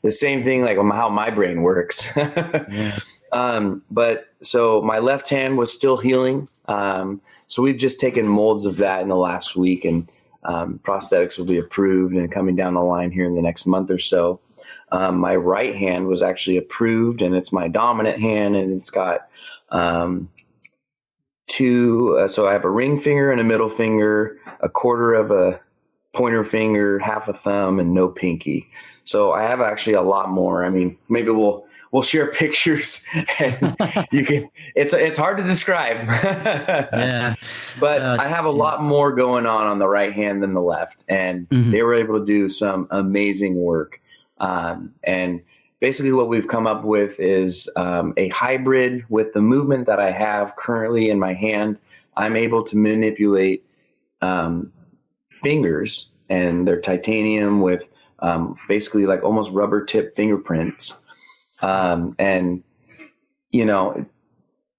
The same thing, like how my brain works. Yeah. But so my left hand was still healing. So we've just taken molds of that in the last week, and prosthetics will be approved and coming down the line here in the next month or so. my right hand was actually approved, and it's my dominant hand, and it's got two. So I have a ring finger and a middle finger, a quarter of a pointer finger, half a thumb, and no pinky. So I have actually a lot more. I mean, maybe we'll share pictures, and you can. It's hard to describe. Yeah, But I have a lot more going on the right hand than the left, and they were able to do some amazing work. And basically, what we've come up with is a hybrid with the movement that I have currently in my hand. I'm able to manipulate fingers, and they're titanium with basically like almost rubber tip fingerprints. And, you know,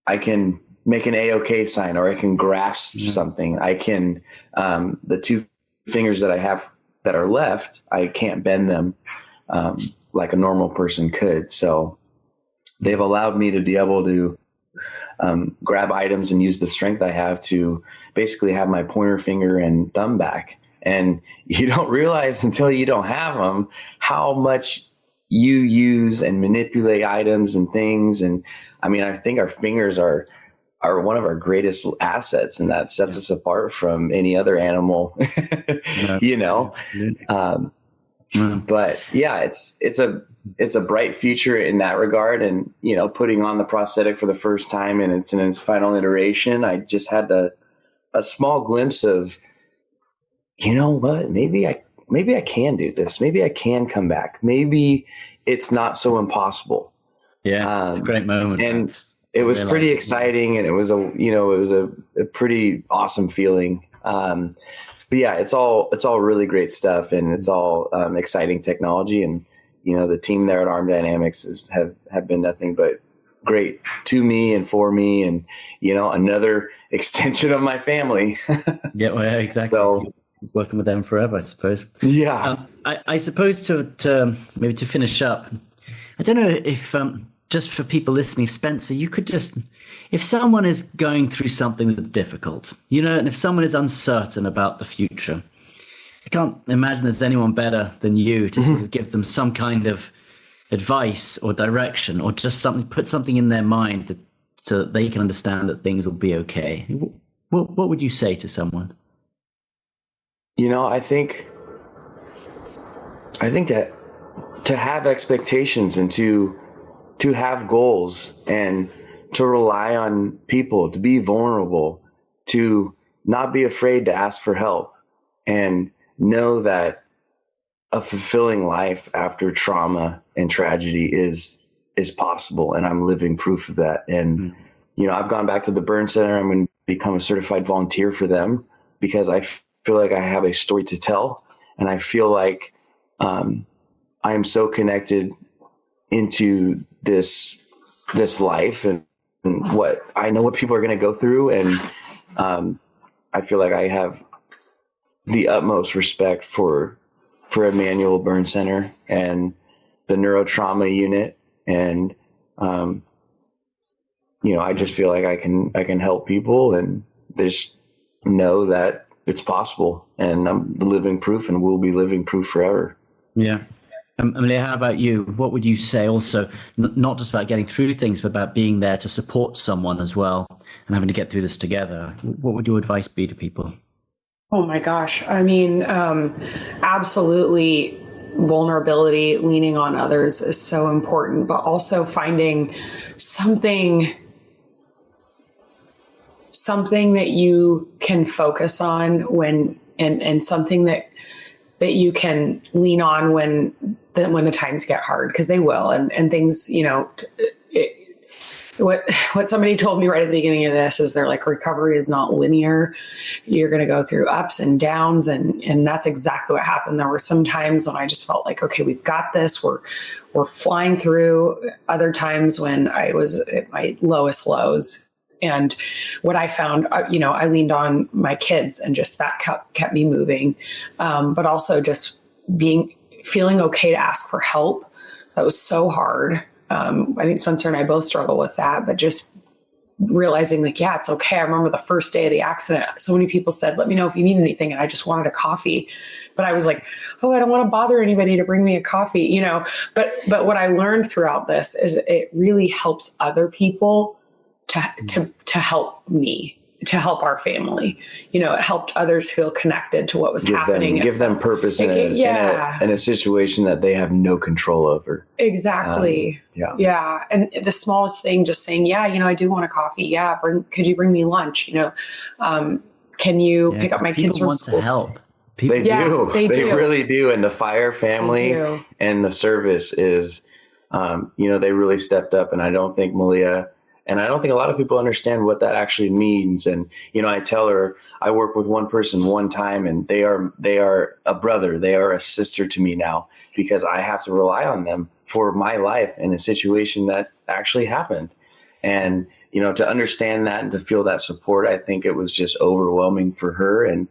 I can make an A-OK sign, or I can grasp something. I can, the two fingers that I have that are left, I can't bend them like a normal person could. So they've allowed me to be able to grab items and use the strength I have to basically have my pointer finger and thumb back. And you don't realize until you don't have them how much you use and manipulate items and things. And I mean, I think our fingers are one of our greatest assets, and that sets us apart from any other animal, you know? But yeah, it's a bright future in that regard. And, you know, putting on the prosthetic for the first time, and it's in its final iteration, I just had a small glimpse of, you know what, maybe I can do this. Maybe I can come back. Maybe it's not so impossible. Yeah, it's a great moment. And it was pretty exciting, and it was a pretty awesome feeling. But yeah, it's all really great stuff, and it's all exciting technology. And, you know, the team there at Arm Dynamics have been nothing but great to me and for me, and, you know, another extension of my family. Yeah, well, exactly. So, working with them forever, I suppose. Yeah. I suppose to maybe to finish up, I don't know if just for people listening, Spencer, you could just, if someone is going through something that's difficult, you know, and if someone is uncertain about the future, I can't imagine there's anyone better than you to sort of give them some kind of advice or direction, or just put something in their mind so that they can understand that things will be okay. What would you say to someone? You know, I think that to have expectations and to have goals, and to rely on people, to be vulnerable, to not be afraid to ask for help, and know that a fulfilling life after trauma and tragedy is possible. And I'm living proof of that. And, you know, I've gone back to the Burn Center. I'm going to become a certified volunteer for them, because I feel like I have a story to tell. And I feel like I am so connected into this life, and what I know what people are going to go through. And I feel like I have the utmost respect for Emmanuel Burn Center and the neurotrauma unit. And, you know, I just feel like I can help people, and just know that it's possible, and I'm living proof, and will be living proof forever. Yeah. Melea, how about you? What would you say also, not just about getting through things, but about being there to support someone as well, and having to get through this together? What would your advice be to people? Oh my gosh. I mean, absolutely, vulnerability, leaning on others is so important, but also finding something that you can focus on when, and something that you can lean on when the times get hard, because they will, and things, you know, what somebody told me right at the beginning of this is, they're like, recovery is not linear. You're going to go through ups and downs. And that's exactly what happened. There were some times when I just felt like, okay, we've got this. We're flying through. Other times when I was at my lowest lows. And what I found, you know, I leaned on my kids, and just that kept me moving. But also just feeling okay to ask for help. That was so hard. I think Spencer and I both struggle with that, but just realizing like, yeah, it's okay. I remember the first day of the accident, so many people said, let me know if you need anything. And I just wanted a coffee, but I was like, oh, I don't want to bother anybody to bring me a coffee, you know, but what I learned throughout this is it really helps other people to help me, to help our family. You know, it helped others feel connected to what was happening. Give them purpose in a situation that they have no control over. Exactly. Yeah. And the smallest thing, just saying, yeah, you know, I do want a coffee. Yeah. Could you bring me lunch? You know, can you pick up my kids from school? To help. They do. They really do. And the fire family and the service is, you know, they really stepped up. And I don't think Melea, and I don't think a lot of people understand what that actually means. And, you know, I tell her I work with one person one time and they are a brother. They are a sister to me now because I have to rely on them for my life in a situation that actually happened. And, you know, to understand that and to feel that support, I think it was just overwhelming for her and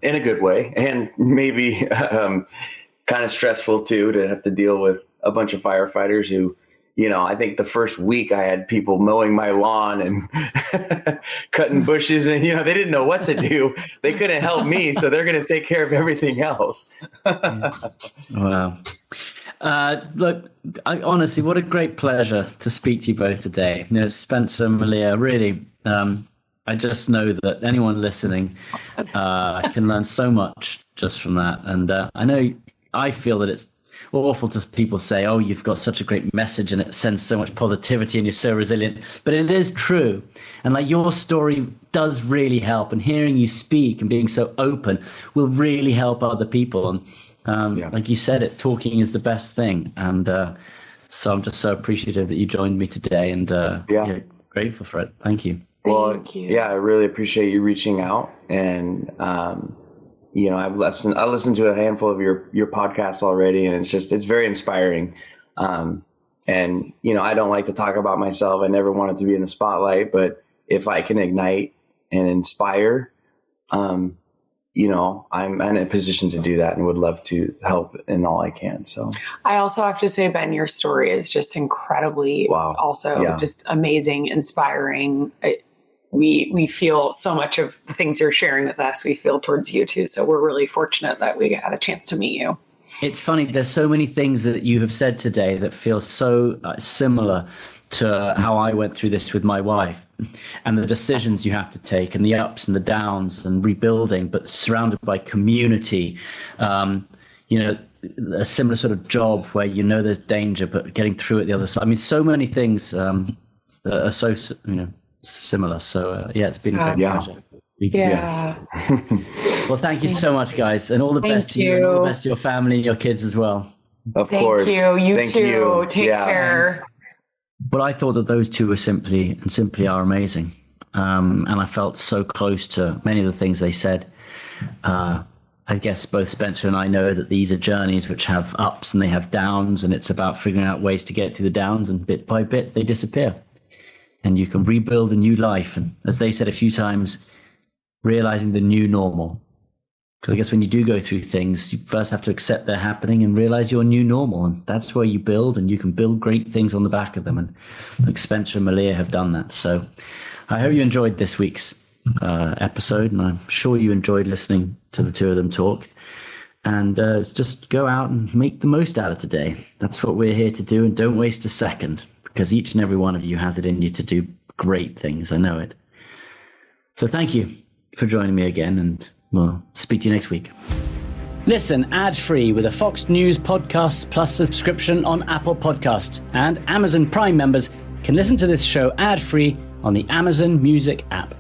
in a good way. And maybe kind of stressful too, to have to deal with a bunch of firefighters who, you know, I think the first week I had people mowing my lawn and cutting bushes and, you know, they didn't know what to do. They couldn't help me. So they're going to take care of everything else. Wow. Look, honestly, what a great pleasure to speak to you both today. You know, Spencer and Melea, really, I just know that anyone listening can learn so much just from that. And I feel that it's awful to people say, oh, you've got such a great message and it sends so much positivity and you're so resilient. But it is true. And like your story does really help. And hearing you speak and being so open will really help other people. And like you said, talking is the best thing. And so I'm just so appreciative that you joined me today and grateful for it. Thank you. Well, Thank you. Yeah, I really appreciate you reaching out. And, you know, I listened to a handful of your podcasts already, and it's very inspiring. And, you know, I don't like to talk about myself. I never wanted to be in the spotlight, but if I can ignite and inspire, you know, I'm in a position to do that and would love to help in all I can. So I also have to say, Ben, your story is just incredibly just amazing, inspiring. We feel so much of the things you're sharing with us, we feel towards you too. So we're really fortunate that we had a chance to meet you. It's funny. There's so many things that you have said today that feel so similar to how I went through this with my wife and the decisions you have to take and the ups and the downs and rebuilding, but surrounded by community, you know, a similar sort of job where, you know, there's danger, but getting through it the other side. I mean, so many things are so, you know, similar. So it's been a great pleasure. Yeah. Well, thank you so much, guys, and all the best to you and all the best to your family and your kids as well. Of course. Thank you. You too. Take care. But I thought that those two were simply are amazing. And I felt so close to many of the things they said. I guess both Spencer and I know that these are journeys which have ups and they have downs, and it's about figuring out ways to get through the downs, and bit by bit they disappear. And you can rebuild a new life. And as they said a few times, realizing the new normal. Because I guess when you do go through things, you first have to accept they're happening and realize your new normal. And that's where you build, and you can build great things on the back of them. And like Spencer and Melea have done that. So I hope you enjoyed this week's episode. And I'm sure you enjoyed listening to the two of them talk. And just go out and make the most out of today. That's what we're here to do. And don't waste a second, because each and every one of you has it in you to do great things. I know it. So thank you for joining me again, and we'll speak to you next week. Listen ad-free with a Fox News Podcasts Plus subscription on Apple Podcasts, and Amazon Prime members can listen to this show ad-free on the Amazon Music app.